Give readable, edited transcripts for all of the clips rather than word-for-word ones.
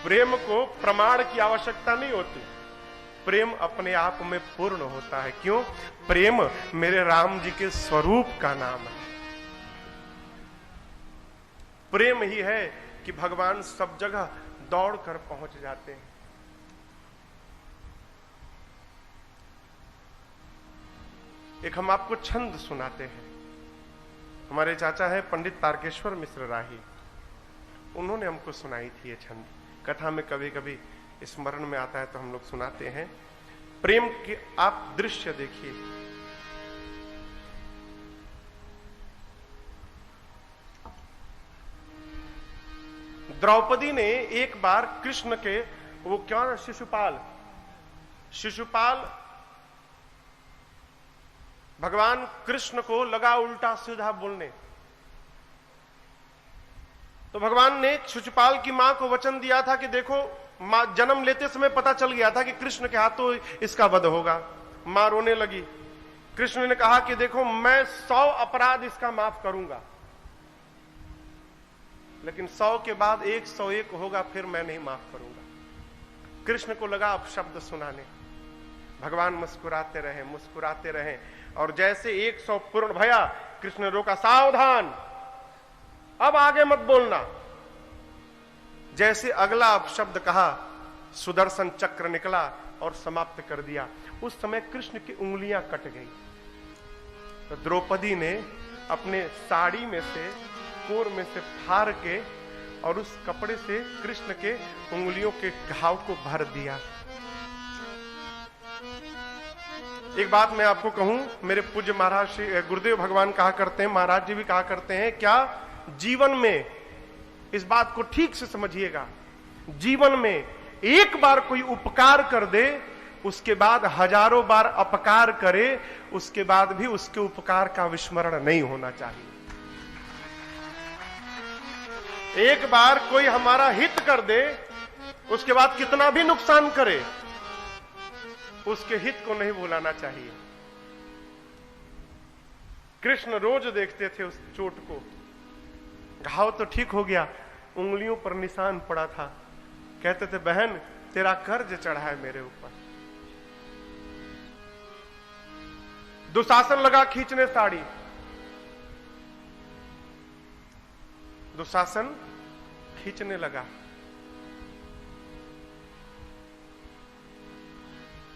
प्रेम को प्रमाण की आवश्यकता नहीं होती, प्रेम अपने आप में पूर्ण होता है। क्यों? प्रेम मेरे राम जी के स्वरूप का नाम है। प्रेम ही है कि भगवान सब जगह दौड़कर पहुंच जाते हैं। एक हम आपको छंद सुनाते हैं। हमारे चाचा है पंडित तारकेश्वर मिश्र राही, उन्होंने हमको सुनाई थी ये छंद। कथा में कभी कभी स्मरण में आता है तो हम लोग सुनाते हैं। प्रेम के आप दृश्य देखिए। द्रौपदी ने एक बार कृष्ण के, वो क्या, शिशुपाल भगवान कृष्ण को लगा उल्टा सीधा बोलने, तो भगवान ने शिशुपाल की मां को वचन दिया था कि देखो, मां जन्म लेते समय पता चल गया था कि कृष्ण के हाथों इसका वध होगा। मां रोने लगी। कृष्ण ने कहा कि देखो, मैं 100 अपराध इसका माफ करूंगा, लेकिन 100 के बाद 101 होगा, फिर मैं नहीं माफ करूंगा। कृष्ण को लगा अब शब्द सुनाने। भगवान मुस्कुराते रहे, और जैसे 100 पूर्ण भया, कृष्ण ने रोका, सावधान, अब आगे मत बोलना। जैसे अगला शब्द कहा, सुदर्शन चक्र निकला और समाप्त कर दिया। उस समय कृष्ण की उंगलियां कट गई। तो द्रौपदी ने अपने साड़ी में से, कोर में से फाड़ के और उस कपड़े से कृष्ण के उंगलियों के घाव को भर दिया। एक बात मैं आपको कहूं, मेरे पूज्य महाराज श्री गुरुदेव भगवान कहा करते हैं, महाराज जी भी कहा करते हैं, क्या जीवन में, इस बात को ठीक से समझिएगा, जीवन में एक बार कोई उपकार कर दे, उसके बाद हजारों बार अपकार करे, उसके बाद भी उसके उपकार का विस्मरण नहीं होना चाहिए। एक बार कोई हमारा हित कर दे, उसके बाद कितना भी नुकसान करे, उसके हित को नहीं भुलाना चाहिए। कृष्ण रोज देखते थे उस चोट को। घाव तो ठीक हो गया, उंगलियों पर निशान पड़ा था। कहते थे, बहन तेरा कर्ज चढ़ा है मेरे ऊपर। दुशासन लगा खींचने साड़ी, दुशासन खींचने लगा।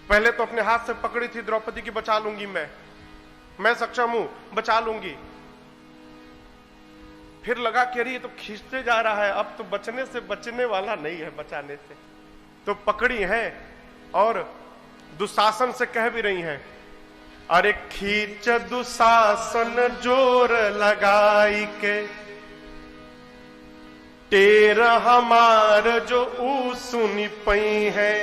पहले तो अपने हाथ से पकड़ी थी द्रौपदी की, बचा लूंगी मैं सक्षम हूं, बचा लूंगी। फिर लगा कि अरे ये तो खींचते जा रहा है, अब तो बचने से बचने वाला नहीं है, बचाने से। तो पकड़ी है और दुशासन से कह भी रही हैं, अरे खींच दुशासन जोर लगाई के, टेर हमार जो ऊ सुनी पई है,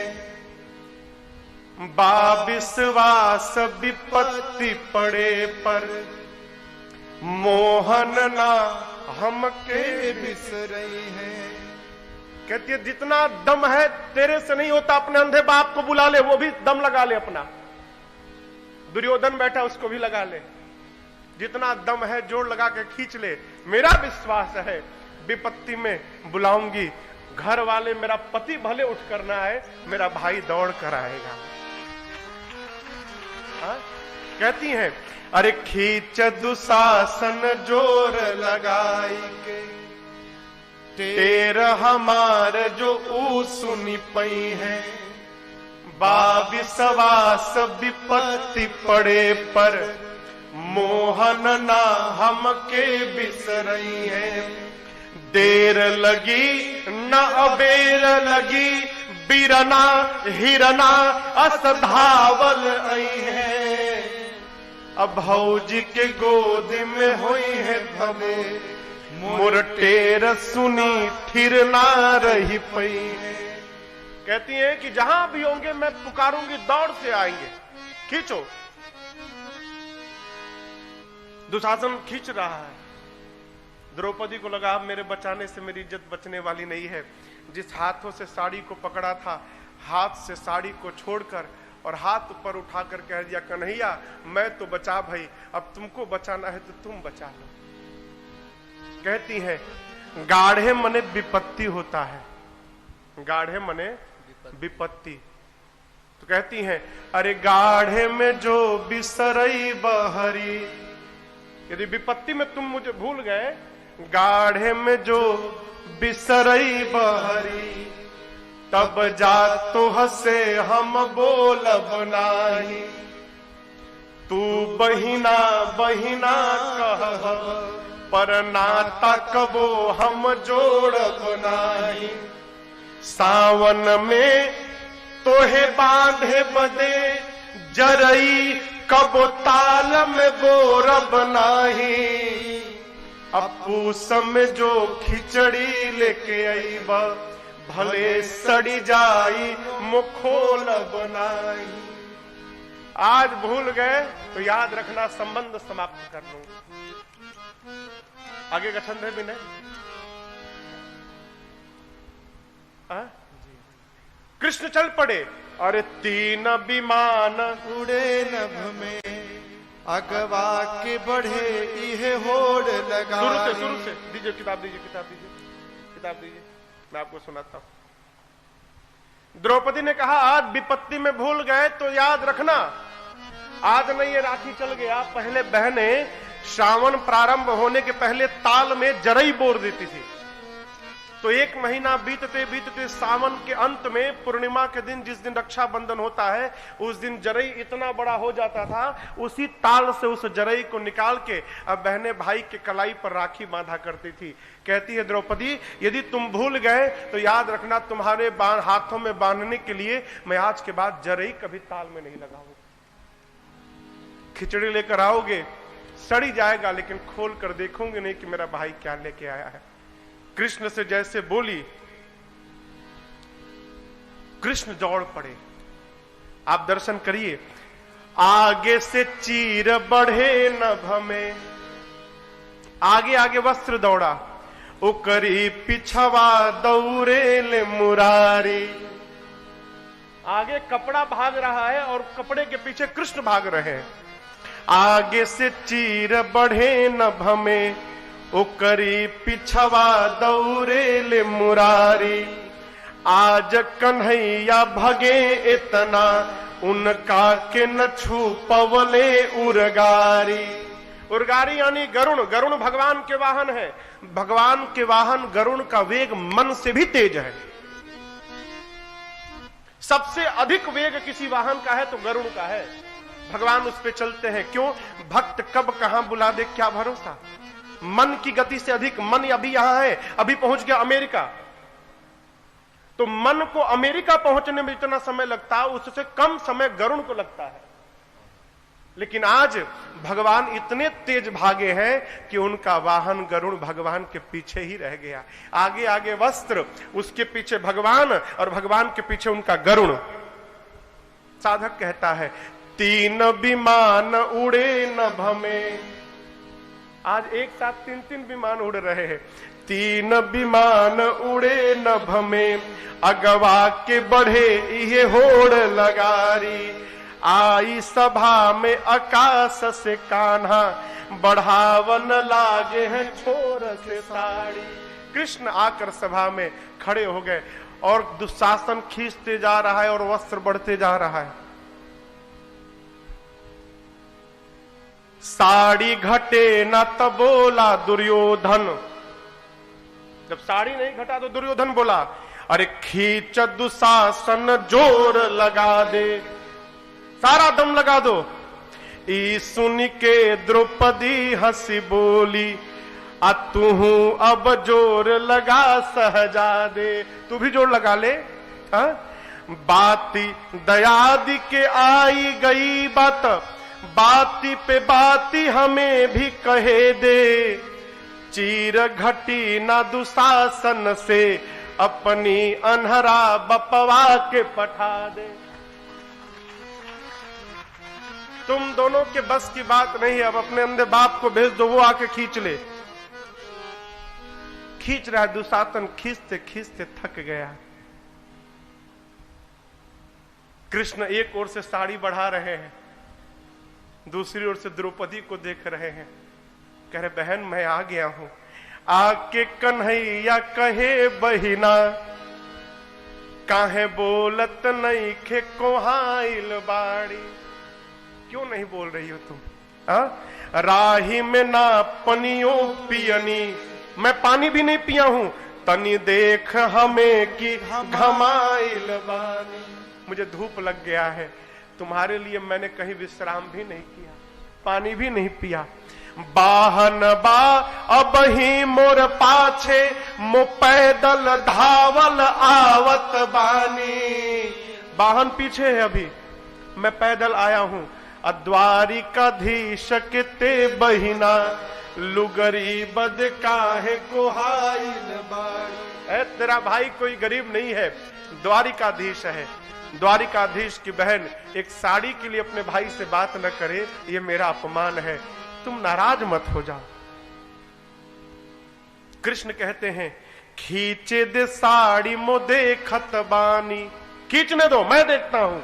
बा विश्वास विपत्ति पड़े पर, मोहन ना हमके बिसरई है। कहती है, जितना दम है तेरे से नहीं होता, अपने अंधे बाप को बुला ले, वो भी दम लगा ले अपना। दुर्योधन बैठा, उसको भी लगा ले। जितना दम है जोर लगा के खींच ले। मेरा विश्वास है विपत्ति में बुलाऊंगी, घर वाले, मेरा पति भले उठ करना है, मेरा भाई दौड़ कर आएगा। कहती हैं, अरे खींच दुशासन जोर लगाई के, टेर हमार जो ऊ सुनी पई है, बा विश्वास विपत्ति पड़े पर, मोहन ना हमके बिसरई है। देर लगी न अबेर लगी, बीरना हिरना अस धावल आई है। अब भौजी के गोद में हुई है भले, मोर टेर सुनी फिर ना रही पई है। कहती है कि जहां भी होंगे मैं पुकारूंगी, दौड़ से आएंगे, खींचो। दुशासन खींच रहा है। द्रौपदी को लगा अब मेरे बचाने से मेरी इज्जत बचने वाली नहीं है। जिस हाथों से साड़ी को पकड़ा था, हाथ से साड़ी को छोड़कर और हाथ ऊपर उठाकर कह दिया, कन्हैया मैं तो बचा भाई, अब तुमको बचाना है तो तुम बचा लो। कहती है, गाढ़े मने विपत्ति होता है, गाढ़े मने विपत्ति। तो कहती हैं, अरे गाढ़े में जो बिसरई बहरी, यदि विपत्ति में तुम मुझे भूल गए, गाढ़े में जो बिसरई बहरी, तब जा तो हसे हम बोलब नाही। तू बहिना बहिना कह पर नाता कबो हम जोड़ब नाही। सावन में तोहे बांधे बदे जरई, कबो ताल में बोरब नाही। अपू समय जो खिचड़ी लेके आई बा, भले सड़ी जाई मुखोल बनाई। आज भूल गए तो याद रखना, संबंध समाप्त कर लूं। आगे का छंद है भी नहीं। कृष्ण चल पड़े, अरे 3 विमान उड़े नभ में, अगवा के बढ़े इहे होड़ लगा। शुरू से दीजिए, किताब दीजिए, किताब दीजिए, मैं आपको सुनाता हूं। द्रौपदी ने कहा, आज विपत्ति में भूल गए तो याद रखना, आज नहीं ये राखी चल गया। पहले बहनें श्रावण प्रारंभ होने के पहले ताल में जरई बोर देती थी। तो 1 महीना बीतते बीतते सावन के अंत में पूर्णिमा के दिन, जिस दिन रक्षाबंधन होता है, उस दिन जरई इतना बड़ा हो जाता था। उसी ताल से उस जरई को निकाल के अब बहनें भाई के कलाई पर राखी बांधा करती थी। कहती है द्रौपदी, यदि तुम भूल गए तो याद रखना, तुम्हारे हाथों में बांधने के लिए मैं आज के बाद जरई कभी ताल में नहीं लगाऊंगा। खिचड़ी लेकर आओगे, सड़ी जाएगा, लेकिन खोल कर देखोगे नहीं कि मेरा भाई क्या लेके आया है। कृष्ण से जैसे बोली, कृष्ण दौड़ पड़े। आप दर्शन करिए, आगे से चीर बढ़े नभ में, आगे आगे वस्त्र दौड़ा, उकरी पिछवा दौरे ले मुरारी। आगे कपड़ा भाग रहा है और कपड़े के पीछे कृष्ण भाग रहे हैं। आगे से चीर बढ़े नभ में, उकरी पिछवा दौरे ले मुरारी। आज कन्हैया भगे इतना, उनका के न छू पवले उरगारी। उरगारी यानी गरुण। गरुण भगवान के वाहन है। भगवान के वाहन गरुण का वेग मन से भी तेज है। सबसे अधिक वेग किसी वाहन का है तो गरुण का है। भगवान उस पे चलते हैं। क्यों? भक्त कब कहां बुला दे क्या भरोसा। मन की गति से अधिक, मन अभी यहां है, अभी पहुंच गया अमेरिका, तो मन को अमेरिका पहुंचने में इतना समय लगता है, उससे कम समय गरुण को लगता है। लेकिन आज भगवान इतने तेज भागे हैं कि उनका वाहन गरुण भगवान के पीछे ही रह गया। आगे आगे वस्त्र, उसके पीछे भगवान, और भगवान के पीछे उनका गरुण। साधक कहता है, 3 विमान उड़े नभ में। आज एक साथ 3-3 विमान उड़ रहे हैं। 3 विमान उड़े नभ में, अगवा के बढ़े ये होड़ लगारी। आई सभा में आकाश से कान्हा, बढ़ावन लागे हैं छोर से साड़ी। कृष्ण आकर सभा में खड़े हो गए और दुशासन खींचते जा रहा है और वस्त्र बढ़ते जा रहा है। साड़ी घटे न तब बोला दुर्योधन। जब साड़ी नहीं घटा तो दुर्योधन बोला, अरे खींच दुशासन जोर लगा दे, सारा दम लगा दो। ई सुन के द्रौपदी हंसी बोली, आ तू अब जोर लगा सहजादे। तू भी जोर लगा ले। बाती दयादि के आई गई बात, बाती पे बाती हमें भी कहे दे। चीर घटी ना दुशासन से, अपनी अनहरा बपवा के पठा दे। तुम दोनों के बस की बात नहीं है, अब अपने अंधे बाप को भेज दो, वो आके खींच ले। खींच रहा है दुशासन, खींचते खींचते थक गया। कृष्ण एक ओर से साड़ी बढ़ा रहे हैं, दूसरी ओर से द्रौपदी को देख रहे हैं। कह रहे, बहन मैं आ गया हूं। आके कन्हैया कहे बहिना, काहे बोलत नहीं खे कोहाइल बाड़ी, क्यों नहीं बोल रही हो तुम? राही में ना पनियो पियनी, मैं पानी भी नहीं पिया हूं, तनी देख हमें कि घमाइल बानी। मुझे धूप लग गया है, तुम्हारे लिए मैंने कहीं विश्राम भी नहीं किया, पानी भी नहीं पिया। बाहन बा अब ही मोर पाछे, मो पैदल धावल आवत बानी। वाहन पीछे है, अभी मैं पैदल आया हूं। द्वारिकाधीश के ते बहिना, लुगरी बद काहे कोहाइल बाड़ी। तेरा भाई कोई गरीब नहीं है, द्वारिकाधीश है। द्वारिकाधीश की बहन एक साड़ी के लिए अपने भाई से बात न करे, ये मेरा अपमान है, तुम नाराज मत हो जाओ। कृष्ण कहते हैं खींचे दे साड़ी मो देखत बानी, खींचने दो मैं देखता हूं।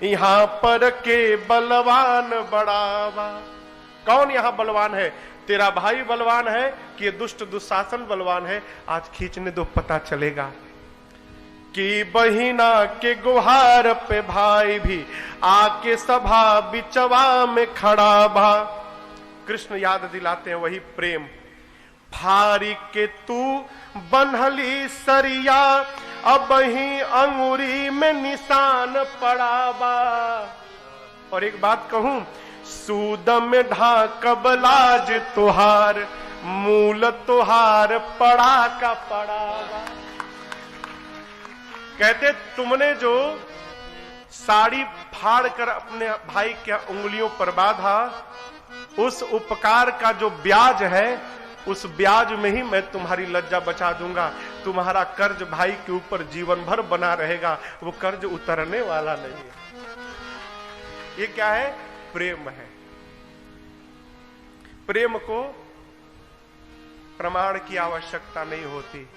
यहां पर के बलवान बड़ावा, कौन यहां बलवान है? तेरा भाई बलवान है कि दुष्ट दुशासन बलवान है? आज खींचने दो, पता चलेगा। कि बहिना के गुहार पे भाई भी आके सभा बिचवा में खड़ा भा। कृष्ण याद दिलाते हैं वही प्रेम। फारी के तू बन्हली सरिया, अब ही अंगुरी में निशान पड़ा बा। और एक बात कहूं, सूद में ढाकब लाज तुहार, मूल तुहार पड़ा का पड़ा बा। कहते तुमने जो साड़ी फाड़ कर अपने भाई के उंगलियों पर बांधा, उस उपकार का जो ब्याज है, उस ब्याज में ही मैं तुम्हारी लज्जा बचा दूंगा। तुम्हारा कर्ज भाई के ऊपर जीवन भर बना रहेगा, वो कर्ज उतरने वाला नहीं है। ये क्या है? प्रेम है। प्रेम को प्रमाण की आवश्यकता नहीं होती।